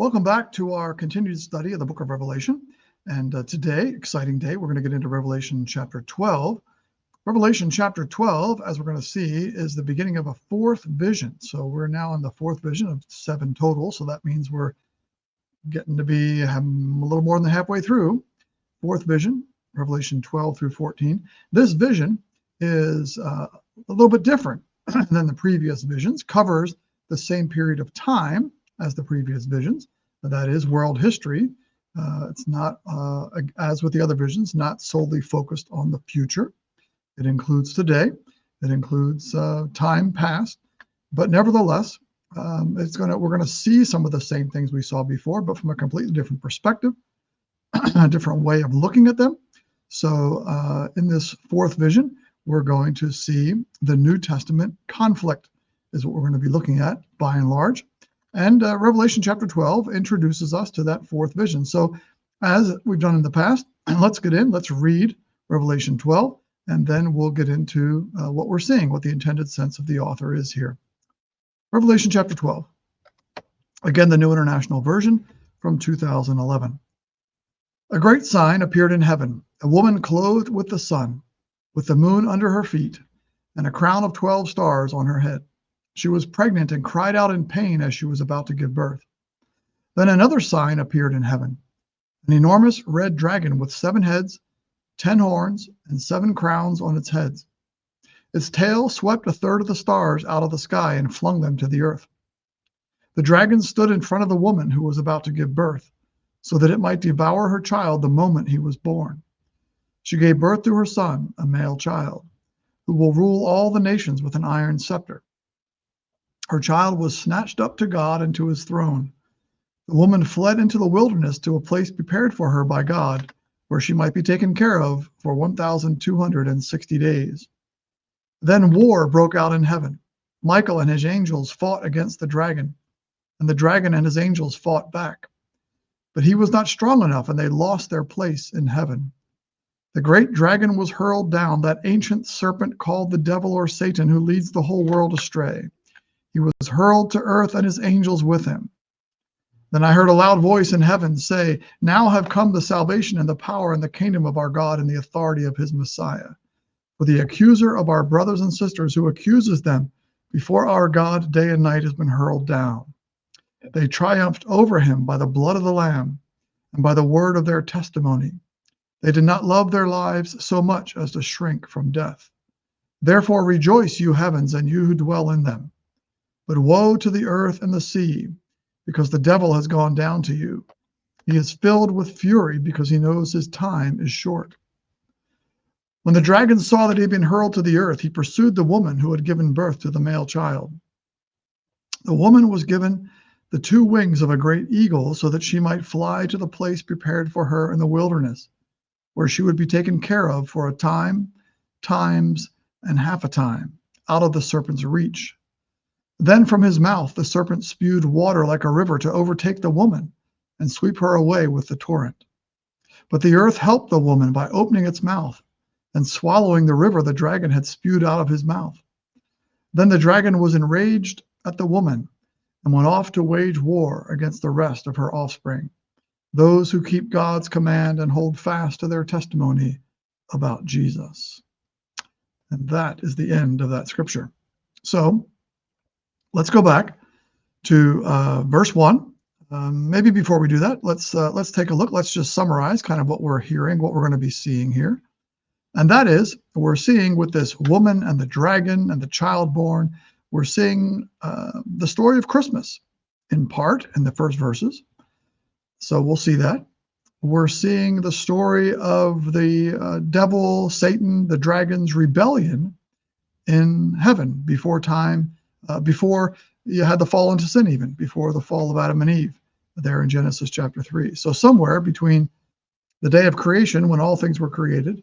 Welcome back to our continued study of the book of Revelation. And today, exciting day, we're going to get into Revelation chapter 12. Revelation chapter 12, as we're going to see, is the beginning of a fourth vision. So we're now in the fourth vision of 7 total. So that means we're getting to be a little more than halfway through. Fourth vision, Revelation 12 through 14. This vision is a little bit different than the previous visions, covers the same period of time as the previous visions. That is world history. It's not, as with the other visions, not solely focused on the future. It includes today. It includes time past. But nevertheless, we're going to see some of the same things we saw before, but from a completely different perspective, a different way of looking at them. So in this fourth vision, we're going to see the New Testament conflict is what we're going to be looking at by and large. And Revelation chapter 12 introduces us to that fourth vision. So as we've done in the past, let's get in, let's read Revelation 12, and then we'll get into what we're seeing, what the intended sense of the author is here. Revelation chapter 12. Again, the New International Version from 2011. A great sign appeared in heaven, a woman clothed with the sun, with the moon under her feet, and a crown of 12 stars on her head. She was pregnant and cried out in pain as she was about to give birth. Then another sign appeared in heaven, an enormous red dragon with 7 heads, 10 horns, and 7 crowns on its heads. Its tail swept a third of the stars out of the sky and flung them to the earth. The dragon stood in front of the woman who was about to give birth, so that it might devour her child the moment he was born. She gave birth to her son, a male child, who will rule all the nations with an iron scepter. Her child was snatched up to God and to his throne. The woman fled into the wilderness to a place prepared for her by God, where she might be taken care of for 1,260 days. Then war broke out in heaven. Michael and his angels fought against the dragon, and the dragon and his angels fought back. But he was not strong enough, and they lost their place in heaven. The great dragon was hurled down, that ancient serpent called the devil or Satan, who leads the whole world astray. He was hurled to earth and his angels with him. Then I heard a loud voice in heaven say, "Now have come the salvation and the power and the kingdom of our God and the authority of his Messiah. For the accuser of our brothers and sisters who accuses them before our God day and night has been hurled down. They triumphed over him by the blood of the Lamb and by the word of their testimony. They did not love their lives so much as to shrink from death. Therefore rejoice, you heavens, and you who dwell in them. But woe to the earth and the sea, because the devil has gone down to you. He is filled with fury because he knows his time is short." When the dragon saw that he had been hurled to the earth, he pursued the woman who had given birth to the male child. The woman was given the 2 wings of a great eagle so that she might fly to the place prepared for her in the wilderness, where she would be taken care of for a time, times, and half a time, out of the serpent's reach. Then from his mouth the serpent spewed water like a river to overtake the woman and sweep her away with the torrent. But the earth helped the woman by opening its mouth and swallowing the river the dragon had spewed out of his mouth. Then the dragon was enraged at the woman and went off to wage war against the rest of her offspring, those who keep God's command and hold fast to their testimony about Jesus. And that is the end of that scripture. So let's go back to verse 1. Maybe before we do that, let's take a look. Let's just summarize kind of what we're hearing, what we're going to be seeing here. And that is, we're seeing with this woman and the dragon and the child born, we're seeing the story of Christmas in part in the first verses. So we'll see that. We're seeing the story of the devil, Satan, the dragon's rebellion in heaven before time, before you had the fall into sin, even before the fall of Adam and Eve there in Genesis chapter 3. So somewhere between the day of creation, when all things were created,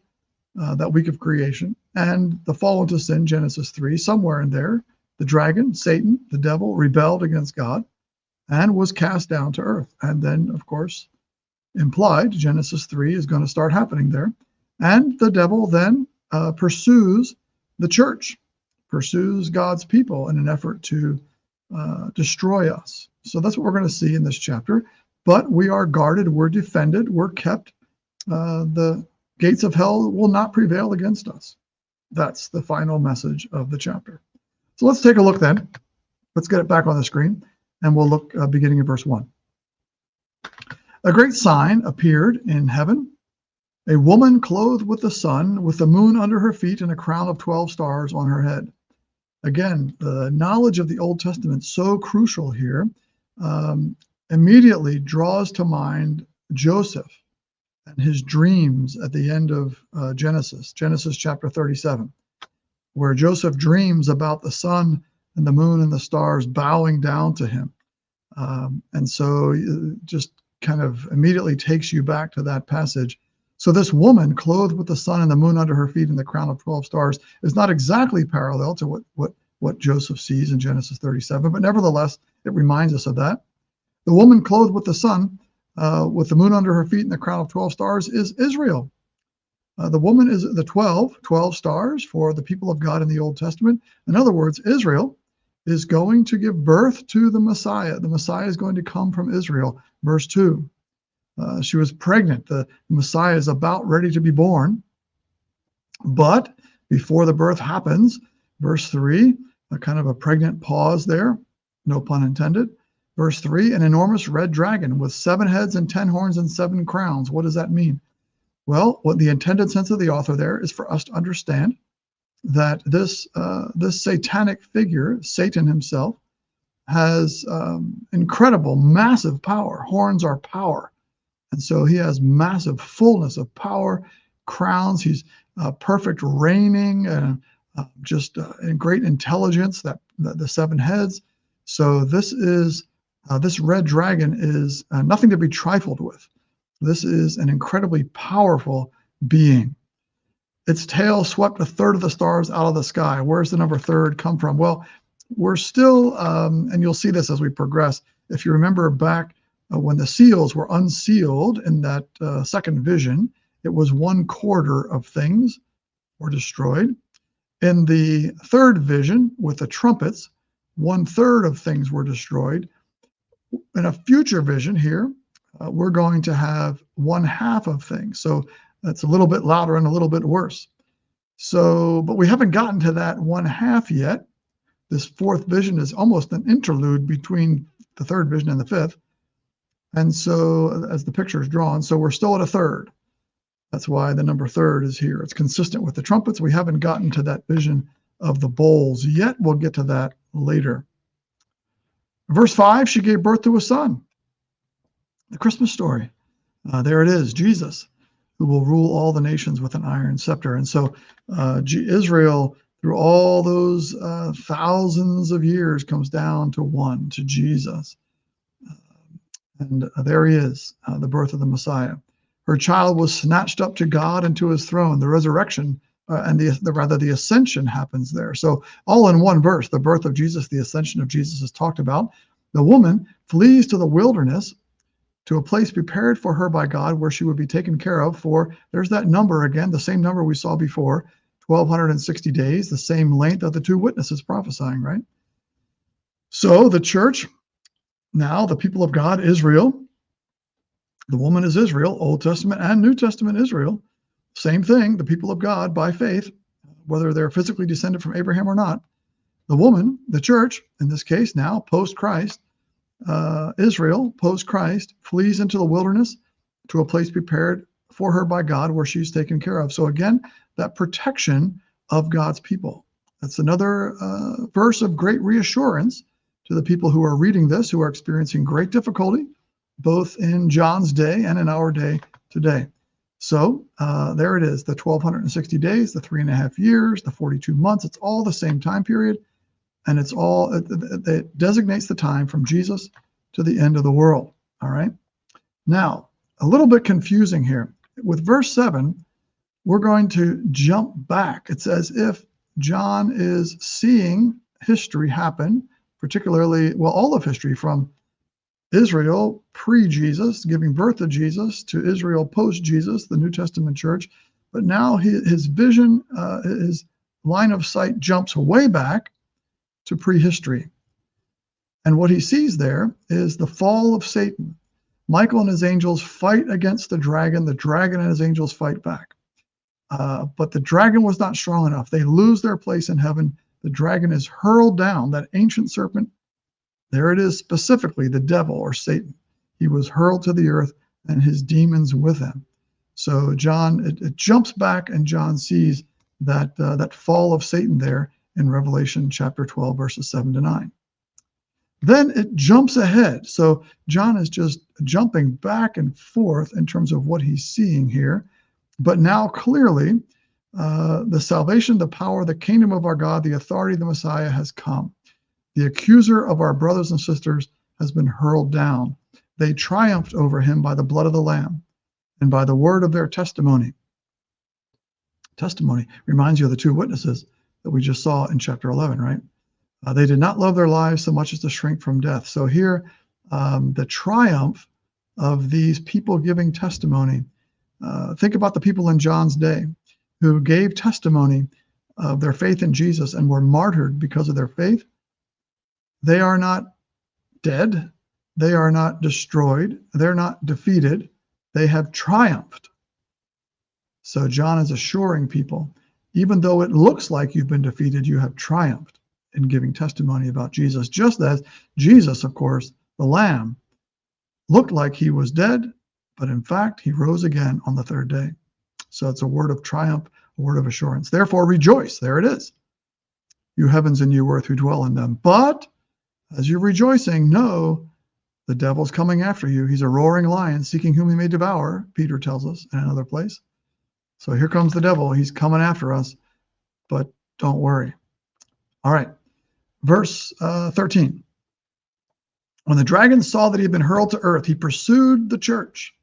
that week of creation, and the fall into sin, Genesis 3, somewhere in there, the dragon, Satan, the devil, rebelled against God and was cast down to earth. And then, of course, implied, Genesis 3 is going to start happening there. And the devil then pursues the church, pursues God's people in an effort to destroy us. So that's what we're going to see in this chapter. But we are guarded, we're defended, we're kept. The gates of hell will not prevail against us. That's the final message of the chapter. So let's take a look then. Let's get it back on the screen, and we'll look beginning in verse 1. A great sign appeared in heaven, a woman clothed with the sun, with the moon under her feet, and a crown of 12 stars on her head. Again, the knowledge of the Old Testament, so crucial here, immediately draws to mind Joseph and his dreams at the end of Genesis chapter 37, where Joseph dreams about the sun and the moon and the stars bowing down to him. And so it just kind of immediately takes you back to that passage. So this woman clothed with the sun and the moon under her feet and the crown of 12 stars is not exactly parallel to what Joseph sees in Genesis 37, but nevertheless, it reminds us of that. The woman clothed with the sun, with the moon under her feet and the crown of 12 stars is Israel. The woman is the 12 stars for the people of God in the Old Testament. In other words, Israel is going to give birth to the Messiah. The Messiah is going to come from Israel. Verse 2. She was pregnant. The Messiah is about ready to be born. But before the birth happens, verse 3, a kind of a pregnant pause there, no pun intended. Verse 3, an enormous red dragon with 7 heads and 10 horns and 7 crowns. What does that mean? Well, what the intended sense of the author there is for us to understand that this satanic figure, Satan himself, has incredible, massive power. Horns are power. And so he has massive fullness of power, crowns. He's perfect reigning, and just in great intelligence, that the 7 heads. So this red dragon is nothing to be trifled with. This is an incredibly powerful being. Its tail swept 1/3 of the stars out of the sky. Where's the number third come from? Well, we're still, and you'll see this as we progress. If you remember back when the seals were unsealed in that second vision, it was 1/4 of things were destroyed. In the third vision with the trumpets, 1/3 of things were destroyed. In a future vision here, we're going to have 1/2 of things. So that's a little bit louder and a little bit worse. So, but we haven't gotten to that 1/2 yet. This fourth vision is almost an interlude between the third vision and the fifth. And so as the picture is drawn, so we're still at 1/3. That's why the number third is here. It's consistent with the trumpets. We haven't gotten to that vision of the bowls yet. We'll get to that later. Verse 5, she gave birth to a son. The Christmas story. There it is, Jesus, who will rule all the nations with an iron scepter. And so Israel, through all those thousands of years, comes down to one, to Jesus. And there he is, the birth of the Messiah. Her child was snatched up to God and to his throne. The resurrection and the ascension happens there. So all in one verse, the birth of Jesus, the ascension of Jesus is talked about. The woman flees to the wilderness, to a place prepared for her by God where she would be taken care of for, there's that number again, the same number we saw before, 1,260 days, the same length of the 2 witnesses prophesying, right? So the church, now the people of God, Israel, the woman is Israel, Old Testament and New Testament Israel, same thing, the people of God by faith, whether they're physically descended from Abraham or not. The woman, the church, in this case now, post-Christ, Israel, post-Christ, flees into the wilderness to a place prepared for her by God where she's taken care of. So again, that protection of God's people. That's another verse of great reassurance to the people who are reading this, who are experiencing great difficulty, both in John's day and in our day today. So there it is, the 1,260 days, the 3.5 years, the 42 months. It's all the same time period. And it's all, it designates the time from Jesus to the end of the world. All right. Now, a little bit confusing here. With verse 7, we're going to jump back. It's as if John is seeing history happen, particularly, well, all of history from Israel pre-Jesus, giving birth to Jesus, to Israel post-Jesus, the New Testament church. But now his vision, his line of sight jumps way back to prehistory. And what he sees there is the fall of Satan. Michael and his angels fight against the dragon. The dragon and his angels fight back. But the dragon was not strong enough. They lose their place in heaven. The dragon is hurled down. That ancient serpent, there it is, specifically the devil or Satan. He was hurled to the earth and his demons with him. So John, it jumps back, and John sees that fall of Satan there in Revelation chapter 12, verses 7 to 9. Then it jumps ahead. So John is just jumping back and forth in terms of what he's seeing here. But now clearly, the salvation, the power, the kingdom of our God, the authority of the Messiah has come. The accuser of our brothers and sisters has been hurled down. They triumphed over him by the blood of the Lamb and by the word of their testimony. Testimony reminds you of the two witnesses that we just saw in chapter 11, right? They did not love their lives so much as to shrink from death. So here, the triumph of these people giving testimony. Think about the people in John's day who gave testimony of their faith in Jesus and were martyred because of their faith. They are not dead. They are not destroyed. They're not defeated. They have triumphed. So John is assuring people, even though it looks like you've been defeated, you have triumphed in giving testimony about Jesus. Just as Jesus, of course, the Lamb, looked like he was dead, but in fact, he rose again on the third day. So it's a word of triumph, a word of assurance. Therefore, rejoice. There it is. You heavens and you earth who dwell in them. But as you're rejoicing, know the devil's coming after you. He's a roaring lion seeking whom he may devour, Peter tells us in another place. So here comes the devil. He's coming after us, but don't worry. All right. Verse 13. When the dragon saw that he had been hurled to earth, he pursued the church,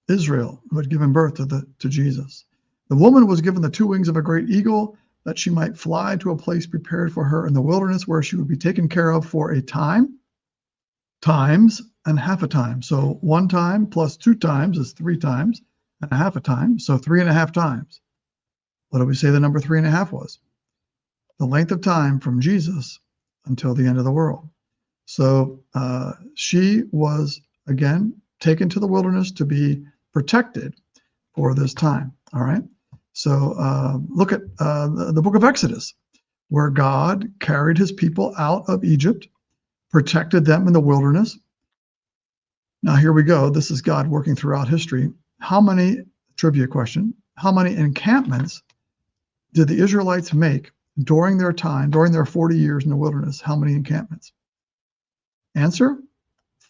Israel, who had given birth to Jesus. The woman was given the two wings of a great eagle, that she might fly to a place prepared for her in the wilderness, where she would be taken care of for a time, times, and half a time. So 1 time plus 2 times is 3 times, and a half a time. So 3.5 times. What do we say the number 3.5 was? The length of time from Jesus until the end of the world. So she was, again, taken to the wilderness to be protected for this time. All right. So look at the book of Exodus, where God carried his people out of Egypt, protected them in the wilderness. Now, here we go. This is God working throughout history. How many, trivia question, how many encampments did the Israelites make during their time, during their 40 years in the wilderness? How many encampments? Answer,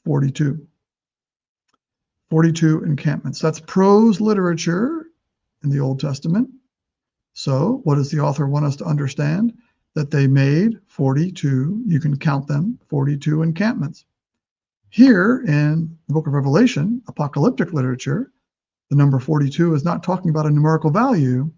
42. 42 encampments. That's prose literature in the Old Testament. So what does the author want us to understand? That they made 42, you can count them, 42 encampments. Here in the book of Revelation, apocalyptic literature, the number 42 is not talking about a numerical value,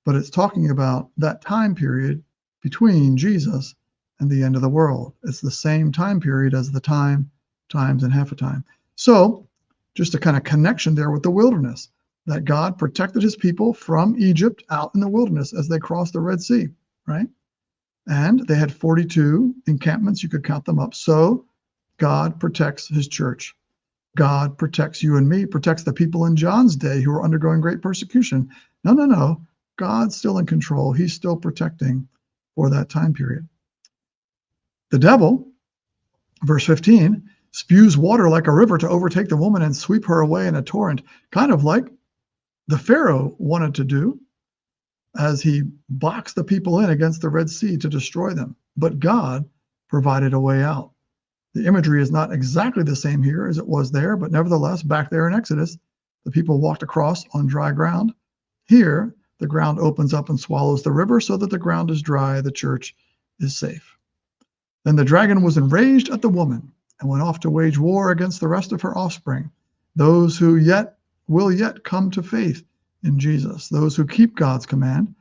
but it's talking about that time period between Jesus and the end of the world. It's the same time period as the time, times, and half a time. So just a kind of connection there with the wilderness, that God protected his people from Egypt out in the wilderness as they crossed the Red Sea, right? And they had 42 encampments. You could count them up. So God protects his church. God protects you and me, protects the people in John's day who are undergoing great persecution. No. God's still in control. He's still protecting for that time period. The devil, verse 15, spews water like a river to overtake the woman and sweep her away in a torrent, kind of like the Pharaoh wanted to do as he boxed the people in against the Red Sea to destroy them. But God provided a way out. The imagery is not exactly the same here as it was there, but nevertheless, back there in Exodus, the people walked across on dry ground. Here, the ground opens up and swallows the river so that the ground is dry, the church is safe. Then the dragon was enraged at the woman and went off to wage war against the rest of her offspring, those who will yet come to faith in Jesus, those who keep God's command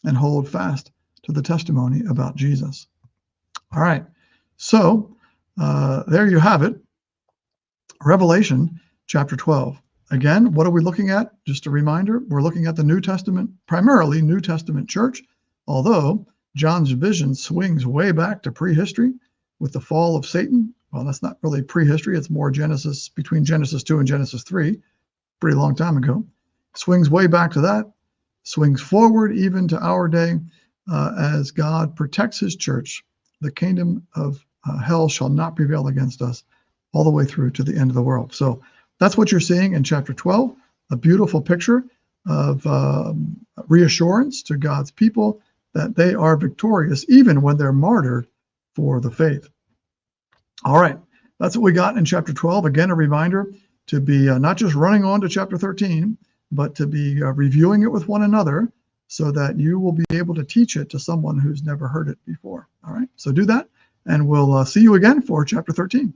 and hold fast to the testimony about Jesus. All right, so there you have it. Revelation chapter 12. Again, what are we looking at? Just a reminder, we're looking at the New Testament, primarily New Testament church, although John's vision swings way back to prehistory with the fall of Satan. Well, that's not really prehistory. It's more Genesis, between Genesis 2 and Genesis 3, pretty long time ago. Swings way back to that, swings forward even to our day as God protects his church. The kingdom of hell shall not prevail against us all the way through to the end of the world. So that's what you're seeing in chapter 12, a beautiful picture of reassurance to God's people that they are victorious even when they're martyred for the faith. All right, that's what we got in chapter 12. Again, a reminder to be not just running on to chapter 13, but to be reviewing it with one another so that you will be able to teach it to someone who's never heard it before. All right, so do that, and we'll see you again for chapter 13.